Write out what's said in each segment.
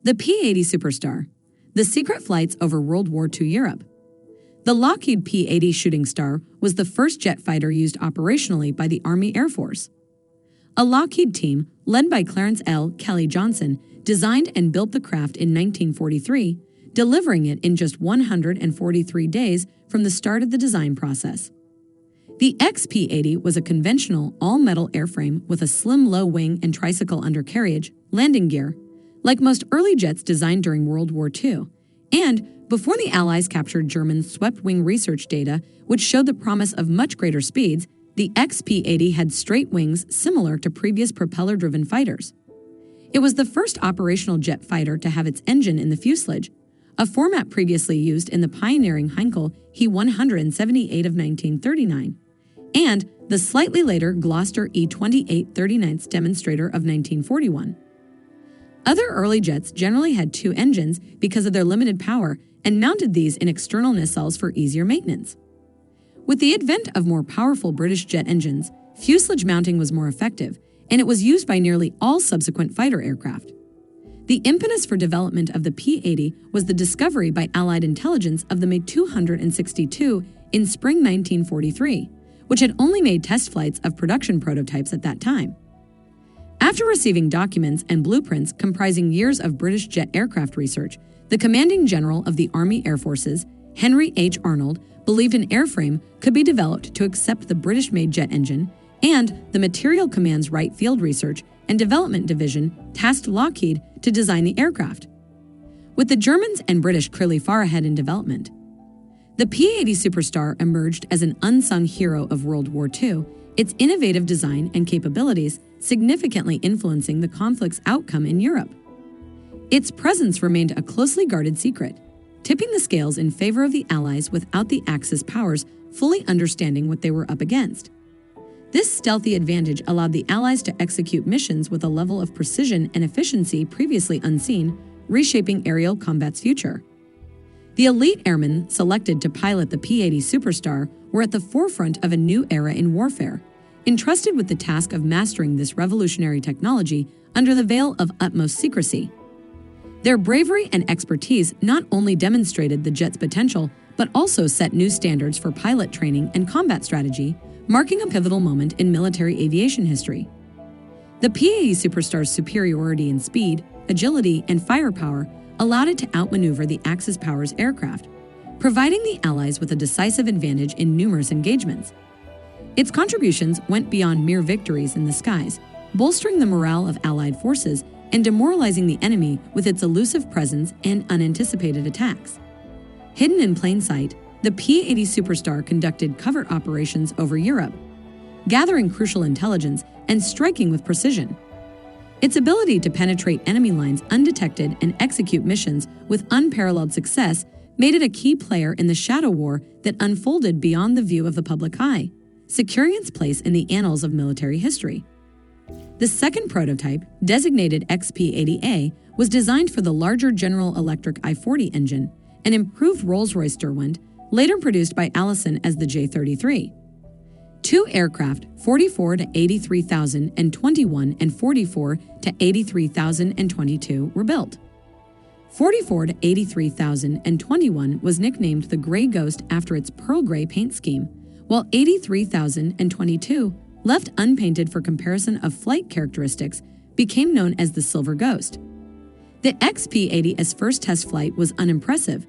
The P-80 Superstar, the secret flights over World War II Europe. The Lockheed P-80 Shooting Star was the first jet fighter used operationally by the Army Air Force. A Lockheed team, led by Clarence L. Kelly Johnson, designed and built the craft in 1943, delivering it in just 143 days from the start of the design process. The XP-80 was a conventional, all-metal airframe with a slim low wing and tricycle undercarriage, landing gear, like most early jets designed during World War II, and before the Allies captured German swept-wing research data, which showed the promise of much greater speeds, the XP-80 had straight wings similar to previous propeller-driven fighters. It was the first operational jet fighter to have its engine in the fuselage, a format previously used in the pioneering Heinkel He-178 of 1939, and the slightly later Gloster E-2839 demonstrator of 1941. Other early jets generally had two engines because of their limited power and mounted these in external nacelles for easier maintenance. With the advent of more powerful British jet engines, fuselage mounting was more effective, and it was used by nearly all subsequent fighter aircraft. The impetus for development of the P-80 was the discovery by Allied intelligence of the Mi-262 in spring 1943, which had only made test flights of production prototypes at that time. After receiving documents and blueprints comprising years of British jet aircraft research, the commanding general of the Army Air Forces, Henry H. Arnold, believed an airframe could be developed to accept the British-made jet engine, and the Material Command's Wright Field Research and Development Division tasked Lockheed to design the aircraft. With the Germans and British clearly far ahead in development, the P-80 Superstar emerged as an unsung hero of World War II, its innovative design and capabilities significantly influencing the conflict's outcome in Europe. Its presence remained a closely guarded secret, tipping the scales in favor of the Allies without the Axis powers fully understanding what they were up against. This stealthy advantage allowed the Allies to execute missions with a level of precision and efficiency previously unseen, reshaping aerial combat's future. The elite airmen selected to pilot the P-80 Superstar were at the forefront of a new era in warfare, entrusted with the task of mastering this revolutionary technology under the veil of utmost secrecy. Their bravery and expertise not only demonstrated the jet's potential, but also set new standards for pilot training and combat strategy, marking a pivotal moment in military aviation history. The P-80 Superstar's superiority in speed, agility, and firepower allowed it to outmaneuver the Axis powers' aircraft, providing the Allies with a decisive advantage in numerous engagements. Its contributions went beyond mere victories in the skies, bolstering the morale of Allied forces and demoralizing the enemy with its elusive presence and unanticipated attacks. Hidden in plain sight, the P-80 Superstar conducted covert operations over Europe, gathering crucial intelligence and striking with precision. Its ability to penetrate enemy lines undetected and execute missions with unparalleled success made it a key player in the shadow war that unfolded beyond the view of the public eye, securing its place in the annals of military history. The second prototype, designated XP-80A, was designed for the larger General Electric I-40 engine, an improved Rolls-Royce Derwent, later produced by Allison as the J-33. Two aircraft, 44 to 83,021 and 44 to 83,022, were built. 44 to 83,021 was nicknamed the Gray Ghost after its pearl gray paint scheme, while 83,022, left unpainted for comparison of flight characteristics, became known as the Silver Ghost. The XP-80's first test flight was unimpressive,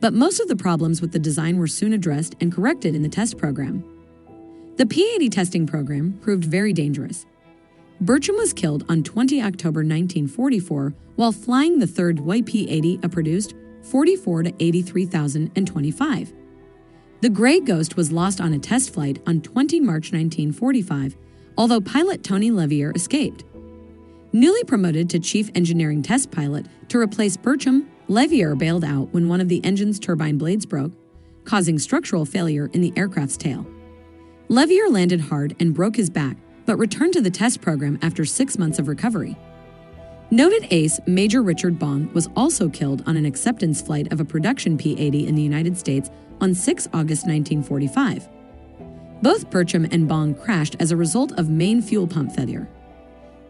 but most of the problems with the design were soon addressed and corrected in the test program. The P-80 testing program proved very dangerous. Bertram was killed on 20 October 1944 while flying the third YP-80 produced 44 to 83,025. The Gray Ghost was lost on a test flight on 20 March 1945, although pilot Tony Levier escaped. Newly promoted to chief engineering test pilot to replace Bertram, Levier bailed out when one of the engine's turbine blades broke, causing structural failure in the aircraft's tail. Levier landed hard and broke his back, but returned to the test program after 6 months of recovery. Noted ace Major Richard Bong was also killed on an acceptance flight of a production P-80 in the United States on 6 August 1945. Both Bertram and Bong crashed as a result of main fuel pump failure.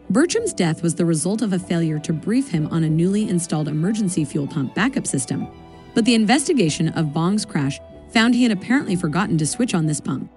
Bertram's death was the result of a failure to brief him on a newly installed emergency fuel pump backup system, but the investigation of Bong's crash found he had apparently forgotten to switch on this pump.